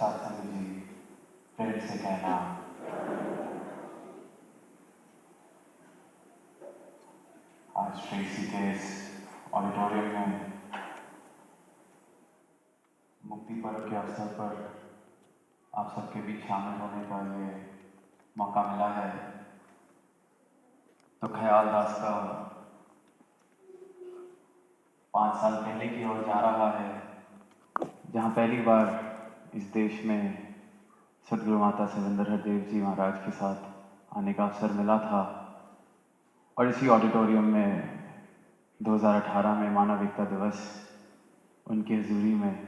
सत्संग जी प्रेम से कहना। आज श्री ऋषिकेश ऑडिटोरियम में मुक्ति पर्व के अवसर पर आप सबके बीच शामिल होने का ये मौका मिला है। तो ख्याल दास का 5 साल पहले की ओर जा रहा है, जहाँ पहली बार इस देश में सदगुरु माता सिवेंद्र हरदेव जी महाराज के साथ आने का अवसर मिला था। और इसी ऑडिटोरियम में 2018 में मानव एकता दिवस उनकी हजूरी में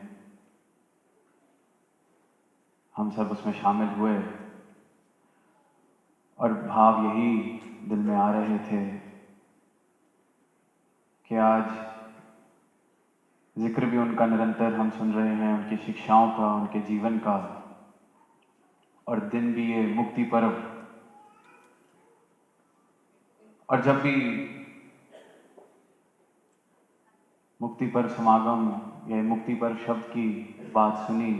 हम सब उसमें शामिल हुए और भाव यही दिल में आ रहे थे कि आज जिक्र भी उनका निरंतर हम सुन रहे हैं, उनकी शिक्षाओं का, उनके जीवन का, और दिन भी ये मुक्ति पर्व। और जब भी मुक्ति पर्व समागम या मुक्ति पर्व शब्द की बात सुनी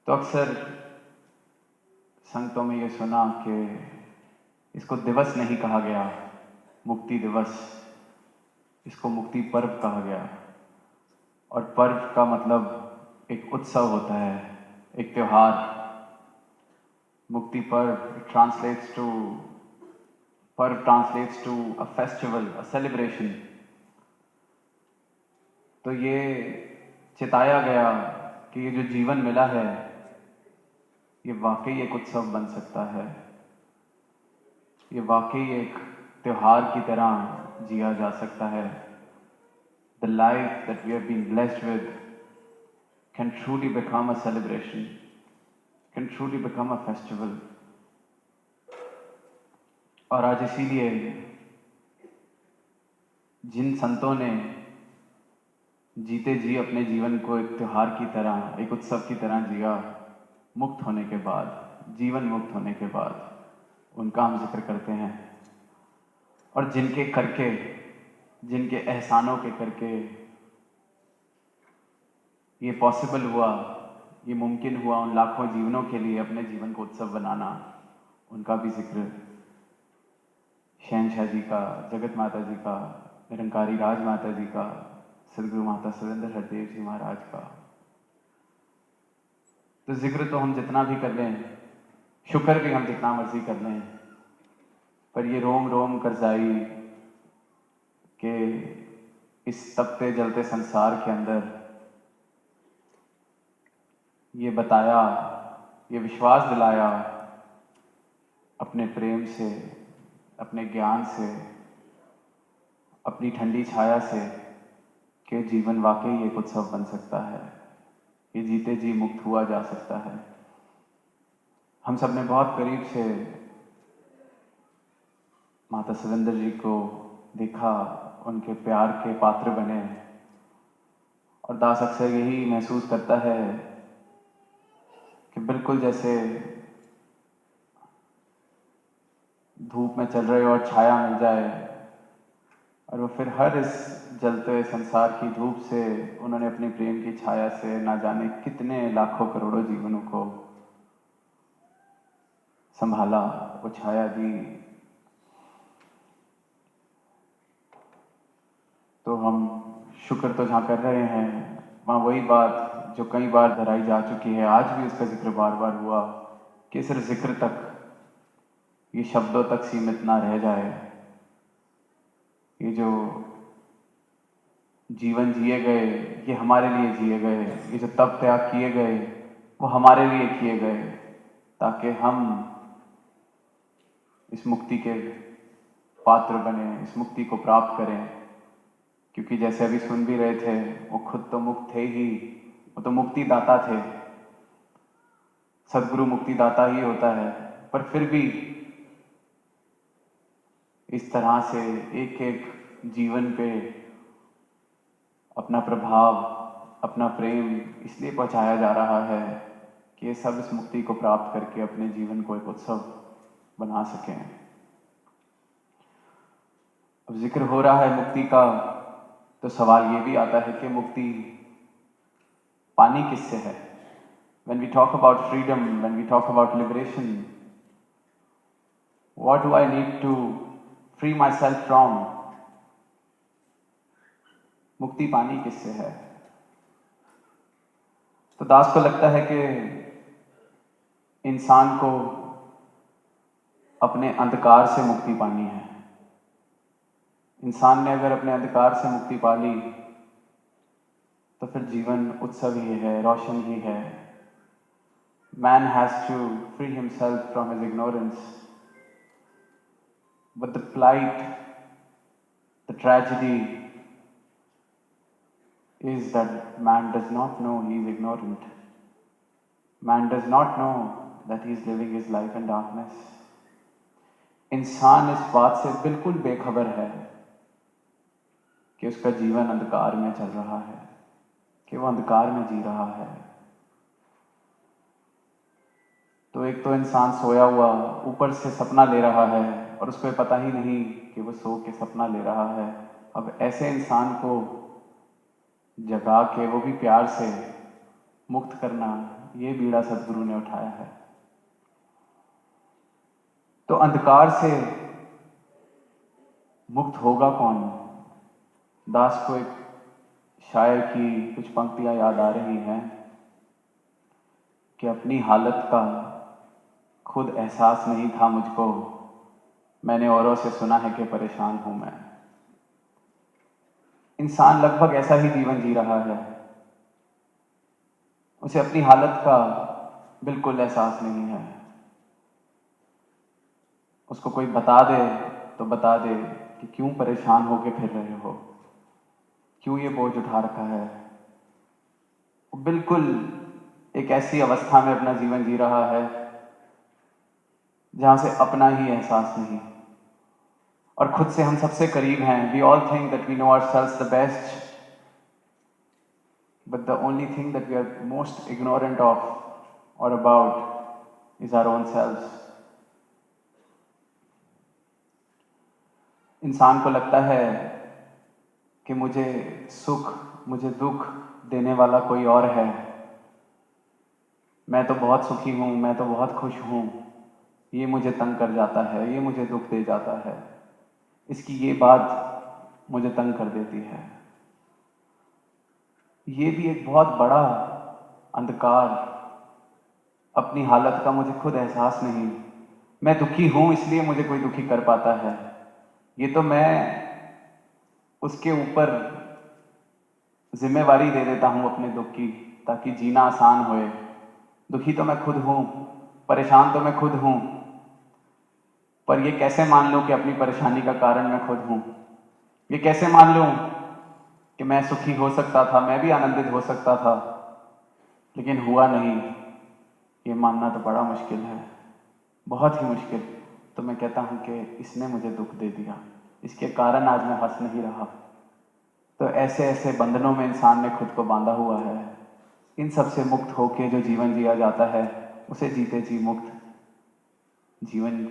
तो अक्सर संगतों में ये सुना कि इसको दिवस नहीं कहा गया मुक्ति दिवस, इसको मुक्ति पर्व कहा गया। और पर्व का मतलब एक उत्सव होता है, एक त्योहार। मुक्ति पर्व translates to a festival, a celebration. तो ये चिताया गया कि ये जो जीवन मिला है ये वाकई एक उत्सव बन सकता है, ये वाकई एक त्योहार की तरह जिया जा सकता है। The life that we have been blessed with can truly become a celebration, can truly become a festival. और आज इसीलिए जिन संतों ने जीते जी अपने जीवन को एक त्योहार की तरह, एक उत्सव की तरह जिया, मुक्त होने के बाद, जीवन मुक्त होने के बाद, उनका हम जिक्र करते हैं। और जिनके करके, जिनके एहसानों के करके ये पॉसिबल हुआ, ये मुमकिन हुआ उन लाखों जीवनों के लिए अपने जीवन को उत्सव बनाना, उनका भी जिक्र। शहनशाह जी का, जगत माता जी का, निरंकारी राज माता जी का, सदगुरु माता सिवेंद्र हरदेव जी महाराज का। तो जिक्र तो हम जितना भी कर लें, शुक्र भी हम जितना मर्जी कर लें, पर ये रोम रोम करजाई के इस तपते जलते संसार के अंदर ये बताया, ये विश्वास दिलाया अपने प्रेम से, अपने ज्ञान से, अपनी ठंडी छाया से कि जीवन वाकई एक उत्सव बन सकता है, ये जीते जी मुक्त हुआ जा सकता है। हम सब ने बहुत करीब से माता सिवेंद्र जी को देखा, उनके प्यार के पात्र बने। और दास अक्सर यही महसूस करता है कि बिल्कुल जैसे धूप में चल रहे और छाया मिल जाए, और वो फिर हर इस जलते संसार की धूप से उन्होंने अपने प्रेम की छाया से ना जाने कितने लाखों करोड़ों जीवनों को संभाला, वो छाया दी। तो हम शुक्र तो जहाँ कर रहे हैं, वहाँ वही बात जो कई बार दोहराई जा चुकी है, आज भी उसका जिक्र बार बार हुआ कि सिर्फ जिक्र तक, ये शब्दों तक सीमित ना रह जाए। ये जो जीवन जिए गए, ये हमारे लिए जिए गए, ये जो तप त्याग किए गए वो हमारे लिए किए गए, ताकि हम इस मुक्ति के पात्र बने, इस मुक्ति को प्राप्त करें। क्योंकि जैसे अभी सुन भी रहे थे, वो खुद तो मुक्त थे ही, वो तो मुक्ति दाता थे, सदगुरु मुक्ति दाता ही होता है। पर फिर भी इस तरह से एक एक जीवन पे अपना प्रभाव, अपना प्रेम इसलिए पहुंचाया जा रहा है कि ये सब इस मुक्ति को प्राप्त करके अपने जीवन को एक उत्सव बना सकें। अब जिक्र हो रहा है मुक्ति का, तो सवाल ये भी आता है कि मुक्ति पानी किससे है? when we talk about freedom, when we talk about liberation, what do I need to free myself from? मुक्ति पानी किससे है? तो दास को लगता है कि इंसान को अपने अंधकार से मुक्ति पानी है। इंसान ने अगर अपने अंधकार से मुक्ति पा ली तो फिर जीवन उत्सव ही है, रोशन ही है। Man has to free himself from his ignorance. But the plight, the tragedy is that man does not know he is ignorant. Man does not know that he is living his life in darkness. इंसान इस बात से बिल्कुल बेखबर है कि उसका जीवन अंधकार में चल रहा है, कि वो अंधकार में जी रहा है। तो एक तो इंसान सोया हुआ ऊपर से सपना ले रहा है और उसको पता ही नहीं कि वो सो के सपना ले रहा है। अब ऐसे इंसान को जगा के वो भी प्यार से मुक्त करना, ये बीड़ा सद्गुरु ने उठाया है। तो अंधकार से मुक्त होगा कौन? दास को एक शायर की कुछ पंक्तियां याद आ रही हैं कि अपनी हालत का खुद एहसास नहीं था मुझको, मैंने औरों से सुना है कि परेशान हूं मैं। इंसान लगभग ऐसा ही जीवन जी रहा है, उसे अपनी हालत का बिल्कुल एहसास नहीं है। उसको कोई बता दे तो बता दे कि क्यों परेशान होके फिर रहे हो, क्यों ये बोझ उठा रखा है। वो बिल्कुल एक ऐसी अवस्था में अपना जीवन जी रहा है जहां से अपना ही एहसास नहीं, और खुद से हम सबसे करीब हैं। We all think that we know ourselves the best, but the only thing that we are most ignorant of or about is our own selves. इंसान को लगता है कि मुझे सुख, मुझे दुख देने वाला कोई और है। मैं तो बहुत सुखी हूं, मैं तो बहुत खुश हूं, ये मुझे तंग कर जाता है, ये मुझे दुख दे जाता है, इसकी ये बात मुझे तंग कर देती है। ये भी एक बहुत बड़ा अंधकार, अपनी हालत का मुझे खुद एहसास नहीं। मैं दुखी हूं इसलिए मुझे कोई दुखी कर पाता है, ये तो मैं उसके ऊपर जिम्मेवारी दे देता हूं अपने दुख की, ताकि जीना आसान होए। दुखी तो मैं खुद हूं, परेशान तो मैं खुद हूं, पर ये कैसे मान लूं कि अपनी परेशानी का कारण मैं खुद हूं? ये कैसे मान लूं कि मैं सुखी हो सकता था, मैं भी आनंदित हो सकता था, लेकिन हुआ नहीं? ये मानना तो बड़ा मुश्किल है, बहुत ही मुश्किल। तो मैं कहता हूं कि इसने मुझे दुख दे दिया, इसके कारण आज मैं हंस नहीं रहा। तो ऐसे ऐसे बंधनों में इंसान ने खुद को बांधा हुआ है। इन सब से मुक्त होके जो जीवन जिया जाता है उसे जीते जी मुक्त जीवन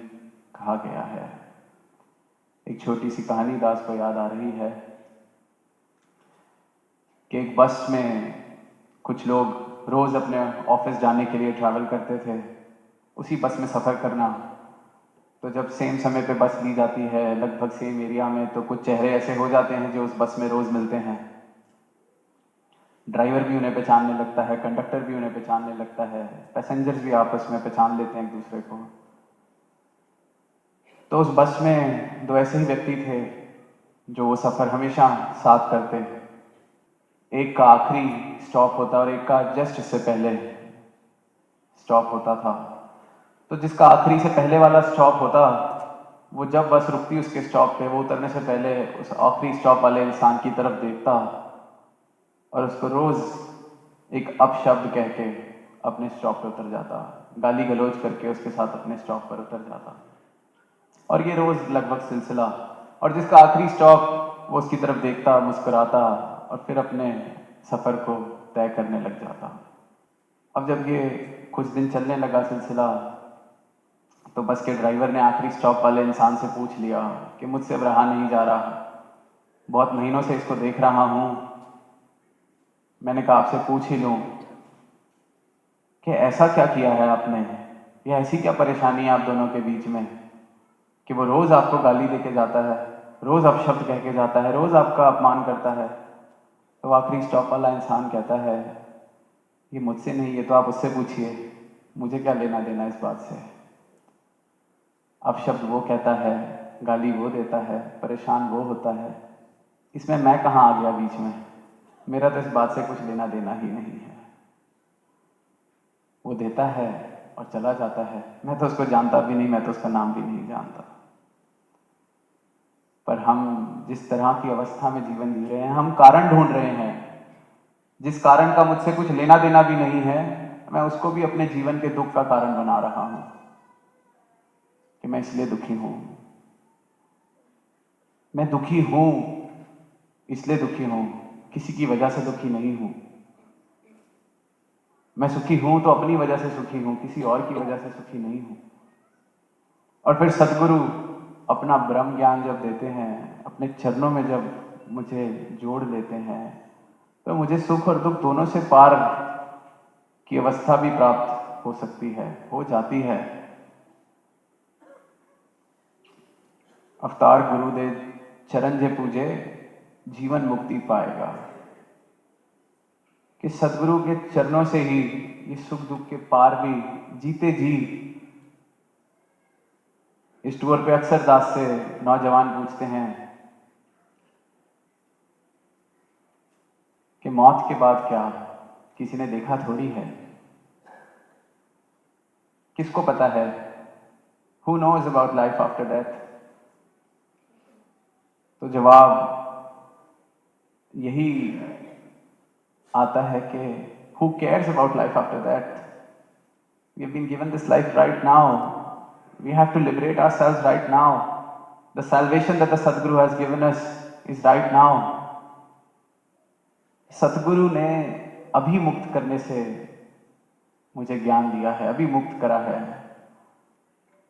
कहा गया है। एक छोटी सी कहानी दास को याद आ रही है कि एक बस में कुछ लोग रोज अपने ऑफिस जाने के लिए ट्रैवल करते थे, उसी बस में सफ़र करना। तो जब सेम समय पे बस ली जाती है लगभग सेम एरिया में, तो कुछ चेहरे ऐसे हो जाते हैं जो उस बस में रोज मिलते हैं। ड्राइवर भी उन्हें पहचानने लगता है, कंडक्टर भी उन्हें पहचानने लगता है, पैसेंजर्स भी आपस में पहचान लेते हैं एक दूसरे को। तो उस बस में दो ऐसे ही व्यक्ति थे जो वो सफ़र हमेशा साथ करते। एक का आखिरी स्टॉप होता और एक का जस्ट इससे पहले स्टॉप होता था। तो जिसका आखिरी से पहले वाला स्टॉप होता, वो जब बस रुकती उसके स्टॉप पे, वो उतरने से पहले उस आखिरी स्टॉप वाले इंसान की तरफ देखता और उसको रोज एक अपशब्द कह के अपने स्टॉप पे उतर जाता, गाली गलौज करके उसके साथ अपने स्टॉप पर उतर जाता। और ये रोज लगभग सिलसिला। और जिसका आखिरी स्टॉप, वो उसकी तरफ देखता, मुस्कुराता और फिर अपने सफर को तय करने लग जाता। अब जब ये कुछ दिन चलने लगा सिलसिला, तो बस के ड्राइवर ने आखिरी स्टॉप वाले इंसान से पूछ लिया कि मुझसे अब रहा नहीं जा रहा, बहुत महीनों से इसको देख रहा हूं, मैंने कहा आपसे पूछ ही लूं कि ऐसा क्या किया है आपने, या ऐसी क्या परेशानी है आप दोनों के बीच में कि वो रोज आपको गाली देके जाता है, रोज अपशब्द कह के जाता है, रोज आपका अपमान करता है। तो आखिरी स्टॉप वाला इंसान कहता है, ये मुझसे नहीं, ये तो आप उससे पूछिए, मुझे क्या लेना देना इस बात से। अपशब्द वो कहता है, गाली वो देता है, परेशान वो होता है, इसमें मैं कहाँ आ गया बीच में? मेरा तो इस बात से कुछ लेना देना ही नहीं है। वो देता है और चला जाता है, मैं तो उसको जानता भी नहीं, मैं तो उसका नाम भी नहीं जानता। पर हम जिस तरह की अवस्था में जीवन जी रहे हैं, हम कारण ढूंढ रहे हैं। जिस कारण का मुझसे कुछ लेना देना भी नहीं है, मैं उसको भी अपने जीवन के दुख का कारण बना रहा हूं कि मैं इसलिए दुखी हूं, मैं दुखी हूं इसलिए दुखी हूं, किसी की वजह से दुखी नहीं हूं। मैं सुखी हूं तो अपनी वजह से सुखी हूं, किसी और की वजह से सुखी नहीं हूं। और फिर सदगुरु अपना ब्रह्म ज्ञान जब देते हैं, अपने चरणों में जब मुझे जोड़ लेते हैं, तो मुझे सुख और दुख दोनों से पार की अवस्था भी प्राप्त हो सकती है, हो जाती है। अवतार गुरुदेव चरण जे पूजे, जीवन मुक्ति पाएगा। कि सदगुरु के चरणों से ही ये सुख दुख के पार भी जीते जी। इस टूर पे अक्सर दास से नौजवान पूछते हैं कि मौत के बाद क्या, किसी ने देखा थोड़ी है, किसको पता है, who knows about life after death. तो जवाब यही आता है कि who cares about life after that, we have been given this life right now, we have to liberate ourselves right now, the salvation that the Sadguru has given us is right now. Satguru ने अभी मुक्त करने से मुझे ज्ञान दिया है, अभी मुक्त करा है।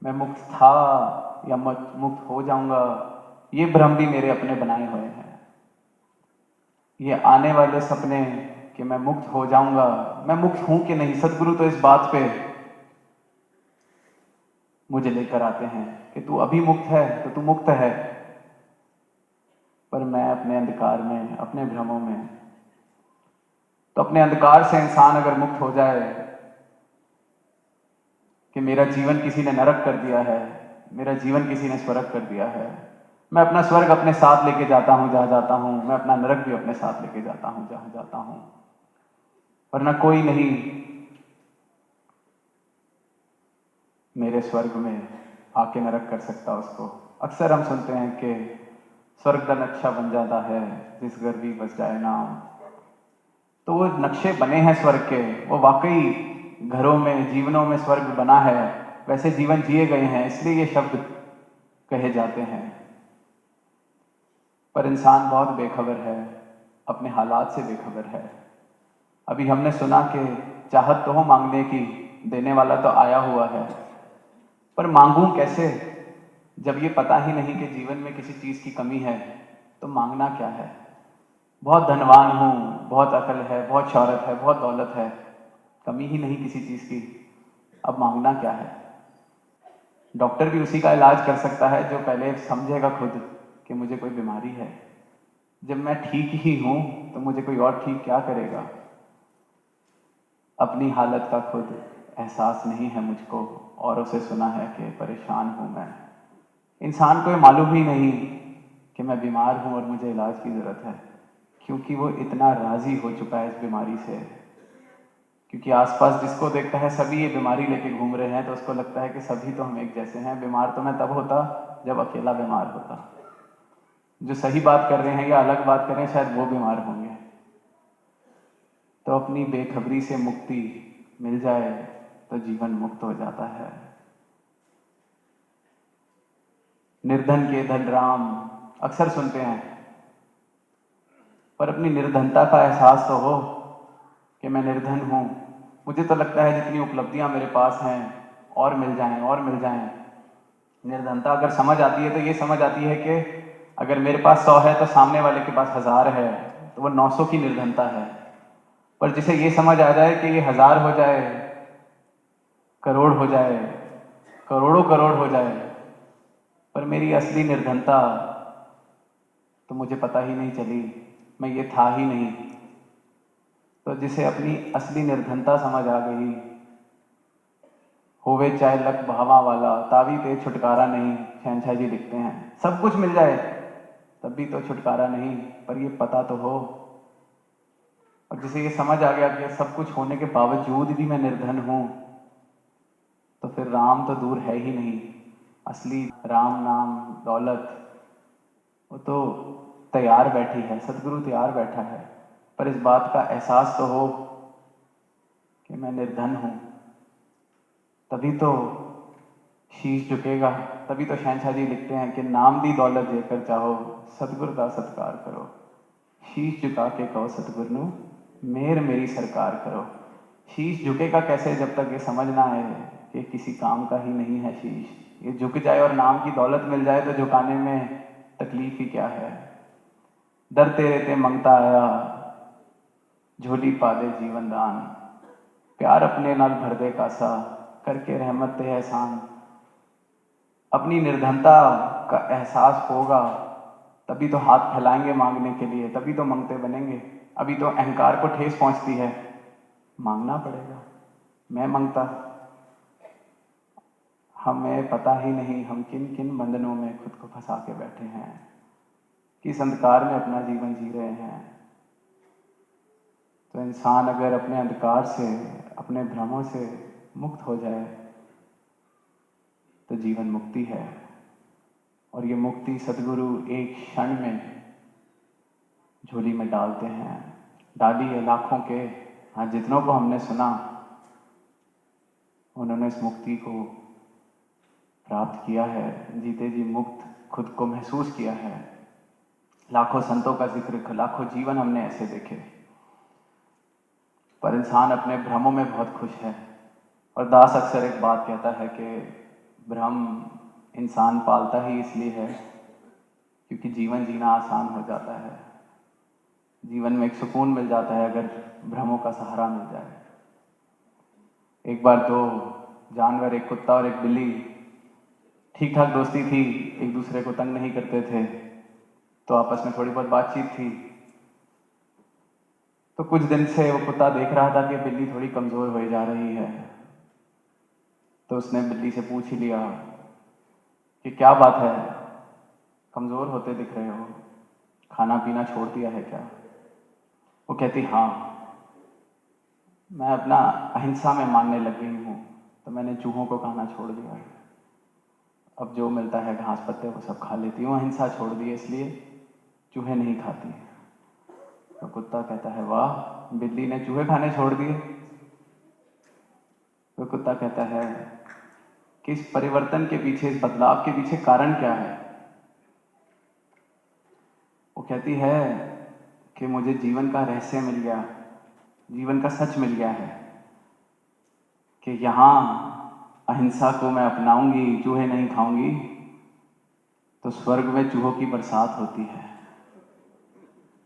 मैं मुक्त था या मुक्त हो जाऊंगा, ये भ्रम भी मेरे अपने बनाए हुए हैं। ये आने वाले सपने कि मैं मुक्त हो जाऊंगा, मैं मुक्त हूं कि नहीं, सदगुरु तो इस बात पे मुझे लेकर आते हैं कि तू अभी मुक्त है तो तू मुक्त है। पर मैं अपने अंधकार में, अपने भ्रमों में, तो अपने अंधकार से इंसान अगर मुक्त हो जाए कि मेरा जीवन किसी ने नरक कर दिया है, मेरा जीवन किसी ने स्वर्ग कर दिया है, मैं अपना स्वर्ग अपने साथ लेके जाता हूं जहां जाता हूं, मैं अपना नरक भी अपने साथ लेके जाता हूं जहां जाता हूं। वरना कोई नहीं मेरे स्वर्ग में आके नरक कर सकता उसको। अक्सर हम सुनते हैं कि स्वर्ग का नक्शा बन जाता है जिस घर भी बस जाए नाम। तो वो नक्शे बने हैं स्वर्ग के, वो वाकई घरों में, जीवनों में स्वर्ग बना है, वैसे जीवन जिए गए हैं, इसलिए ये शब्द कहे जाते हैं। पर इंसान बहुत बेखबर है, अपने हालात से बेखबर है। अभी हमने सुना कि चाहत तो हो मांगने की, देने वाला तो आया हुआ है, पर मांगूं कैसे जब ये पता ही नहीं कि जीवन में किसी चीज की कमी है, तो मांगना क्या है। बहुत धनवान हूं, बहुत अकल है, बहुत शौहरत है, बहुत दौलत है, कमी ही नहीं किसी चीज की, अब मांगना क्या है। डॉक्टर भी उसी का इलाज कर सकता है जो पहले समझेगा खुद कि मुझे कोई बीमारी है। जब मैं ठीक ही हूं तो मुझे कोई और ठीक क्या करेगा। अपनी हालत का खुद एहसास नहीं है मुझको, औरों से सुना है कि परेशान हूं मैं। इंसान को ये मालूम ही नहीं कि मैं बीमार हूं और मुझे इलाज की जरूरत है, क्योंकि वो इतना राजी हो चुका है इस बीमारी से। क्योंकि आसपास जिसको देखता है सभी ये बीमारी लेके घूम रहे हैं, तो उसको लगता है कि सभी तो हम एक जैसे हैं। बीमार तो मैं तब होता जब अकेला बीमार होता। जो सही बात कर रहे हैं या अलग बात कर रहे हैं शायद वो बीमार होंगे। तो अपनी बेखबरी से मुक्ति मिल जाए तो जीवन मुक्त हो जाता है। निर्धन के धन राम अक्सर सुनते हैं, पर अपनी निर्धनता का एहसास तो हो कि मैं निर्धन हूं। मुझे तो लगता है जितनी उपलब्धियां मेरे पास हैं और मिल जाएं और मिल जाएं। निर्धनता अगर समझ आती है तो ये समझ आती है कि अगर मेरे पास 100 है तो सामने वाले के पास 1000 है, तो वो 900 की निर्धनता है। पर जिसे ये समझ आ जाए कि ये 1000 हो जाए करोड़ हो जाए, करोड़ों करोड़ हो जाए, पर मेरी असली निर्धनता तो मुझे पता ही नहीं चली, मैं ये था ही नहीं। तो जिसे अपनी असली निर्धनता समझ आ गई, होवे चाहे लख भावा वाला, तावी ते छुटकारा नहीं, शहनशाह जी लिखते हैं। सब कुछ मिल जाए तब भी तो छुटकारा नहीं, पर ये पता तो हो। और जिसे ये समझ आ गया कि सब कुछ होने के बावजूद भी मैं निर्धन हूं, तो फिर राम तो दूर है ही नहीं। असली राम नाम दौलत वो तो तैयार बैठी है, सदगुरु तैयार बैठा है। पर इस बात का एहसास तो हो कि मैं निर्धन हूं, तभी तो शीश झुकेगा। तभी तो शहनशाह जी लिखते हैं कि नाम दी दौलत देकर चाहो, सतगुरु का सत्कार करो। शीश झुका के कहो सतगुरु नु, मेर मेरी सरकार करो। शीश झुकेगा कैसे जब तक ये समझ ना आए कि किसी काम का ही नहीं है शीश। ये झुक जाए और नाम की दौलत मिल जाए तो झुकाने में तकलीफ ही क्या है। दर तेरे ते मंगता आया, झोली पा दे जीवन दान। प्यार अपने नाल भर दे कासा, करके रहमत ते एहसान। अपनी निर्धनता का एहसास होगा तभी तो हाथ फैलाएंगे मांगने के लिए, तभी तो मंगते बनेंगे। अभी तो अहंकार को ठेस पहुंचती है, मांगना पड़ेगा। मैं मांगता, हमें पता ही नहीं हम किन किन बंधनों में खुद को फंसा के बैठे हैं, किस अंधकार में अपना जीवन जी रहे हैं। तो इंसान अगर अपने अंधकार से, अपने भ्रमों से मुक्त हो जाए तो जीवन मुक्ति है। और ये मुक्ति सदगुरु एक क्षण में झोली में डालते हैं। डाली है लाखों के, हाँ जितनों को हमने सुना उन्होंने इस मुक्ति को प्राप्त किया है, जीते जी मुक्त खुद को महसूस किया है। लाखों संतों का जिक्र, लाखों जीवन हमने ऐसे देखे। पर इंसान अपने भ्रमों में बहुत खुश है। और दास अक्सर एक बात कहता है कि भ्रम इंसान पालता ही इसलिए है क्योंकि जीवन जीना आसान हो जाता है। जीवन में एक सुकून मिल जाता है अगर भ्रमों का सहारा मिल जाए। एक बार दो जानवर, एक कुत्ता और एक बिल्ली, ठीक ठाक दोस्ती थी, एक दूसरे को तंग नहीं करते थे, तो आपस में थोड़ी बहुत बातचीत थी। तो कुछ दिन से वो कुत्ता देख रहा था कि बिल्ली थोड़ी कमजोर हो जा रही है, तो उसने बिल्ली से पूछ ही लिया कि क्या बात है, कमजोर होते दिख रहे हो, खाना पीना छोड़ दिया है क्या? वो कहती हाँ, मैं अपना अहिंसा में मानने लग गई हूँ, तो मैंने चूहों को खाना छोड़ दिया है। अब जो मिलता है घास पत्ते वो सब खा लेती हूँ, अहिंसा छोड़ दी इसलिए चूहे नहीं खाती। तो कुत्ता कहता है वाह, बिल्ली ने चूहे खाने छोड़ दिए। तो कुत्ता कहता है कि इस परिवर्तन के पीछे, इस बदलाव के पीछे कारण क्या है? वो कहती है कि मुझे जीवन का रहस्य मिल गया, जीवन का सच मिल गया है कि यहाँ अहिंसा को मैं अपनाऊंगी, चूहे नहीं खाऊंगी, तो स्वर्ग में चूहों की बरसात होती है।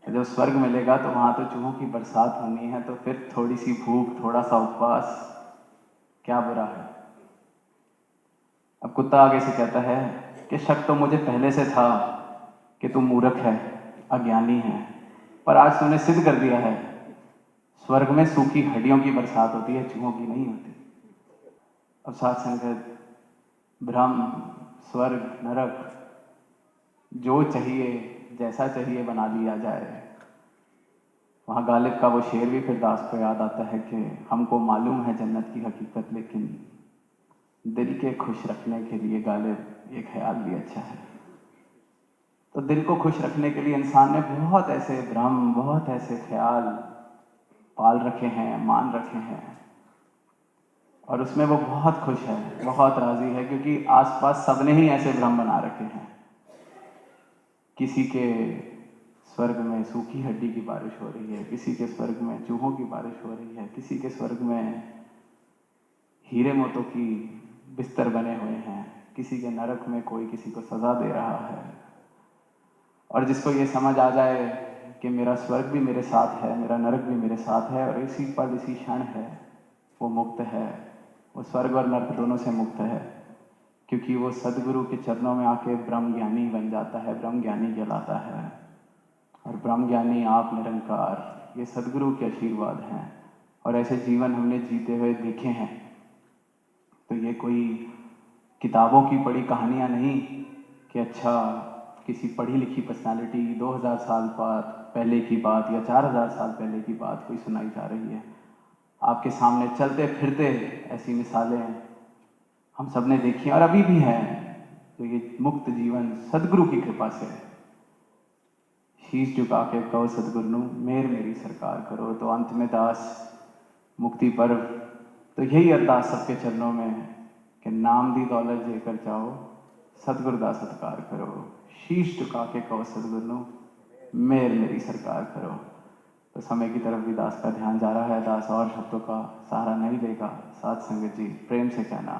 जब स्वर्ग मिलेगा तो वहां तो चूहों की बरसात होनी है, तो फिर थोड़ी सी भूख, थोड़ा सा उपवास क्या बुरा है। अब कुत्ता आगे से कहता है कि शक तो मुझे पहले से था कि तू मूर्ख है, अज्ञानी है, पर आज तूने सिद्ध कर दिया है, स्वर्ग में सूखी हड्डियों की बरसात होती है, चूहों की नहीं होती। अब साथ संगत, भ्रम, स्वर्ग, नरक, जो चाहिए, जैसा चाहिए बना लिया जाए। वहां गालिब का वो शेर भी फिर दास को याद आता है कि हमको मालूम है जन्नत की हकीकत, लेकिन दिल के खुश रखने के लिए गालिब ये ख्याल भी अच्छा है। तो दिल को खुश रखने के लिए इंसान ने बहुत ऐसे भ्रम, बहुत ऐसे ख्याल पाल रखे हैं, मान रखे हैं, और उसमें वो बहुत खुश है, बहुत राजी है, क्योंकि आसपास सबने ही ऐसे भ्रम बना रखे हैं। किसी के स्वर्ग में सूखी हड्डी की बारिश हो रही है, किसी के स्वर्ग में चूहों की बारिश हो रही है, किसी के स्वर्ग में हीरे मोतों की बिस्तर बने हुए हैं, किसी के नरक में कोई किसी को सजा दे रहा है। और जिसको ये समझ आ जाए कि मेरा स्वर्ग भी मेरे साथ है, मेरा नरक भी मेरे साथ है, और इसी पल, इसी क्षण है, वो मुक्त है, वो स्वर्ग और नर्क दोनों से मुक्त है, क्योंकि वो सदगुरु के चरणों में आके ब्रह्म ज्ञानी बन जाता है, ब्रह्म ज्ञानी कहलाता है। और ब्रह्म ज्ञानी आप निरंकार, ये सदगुरु के आशीर्वाद हैं। और ऐसे जीवन हमने जीते हुए देखे हैं। तो ये कोई किताबों की पढ़ी कहानियाँ नहीं कि अच्छा किसी पढ़ी लिखी पर्सनालिटी 2000 साल पहले की बात या 4000 साल पहले की बात कोई सुनाई जा रही है। आपके सामने चलते फिरते ऐसी मिसालें हम सब ने देखी और अभी भी हैं। तो ये मुक्त जीवन सदगुरु की कृपा से, शीश झुका के कहो सदगुरु मेर मेरी सरकार करो। तो अंत में दास मुक्ति पर्व तो यही अरदास सबके चरणों में कि नाम दी दौलत लेकर जाओ, सतगुरु दा सत्कार करो। शीश झुका के कहो सदगुरु मेर मेरी सरकार करो। तो समय की तरफ भी दास का ध्यान जा रहा है। दास और शब्दों का सहारा नहीं लेगा। साथ संगत जी प्रेम से कहना।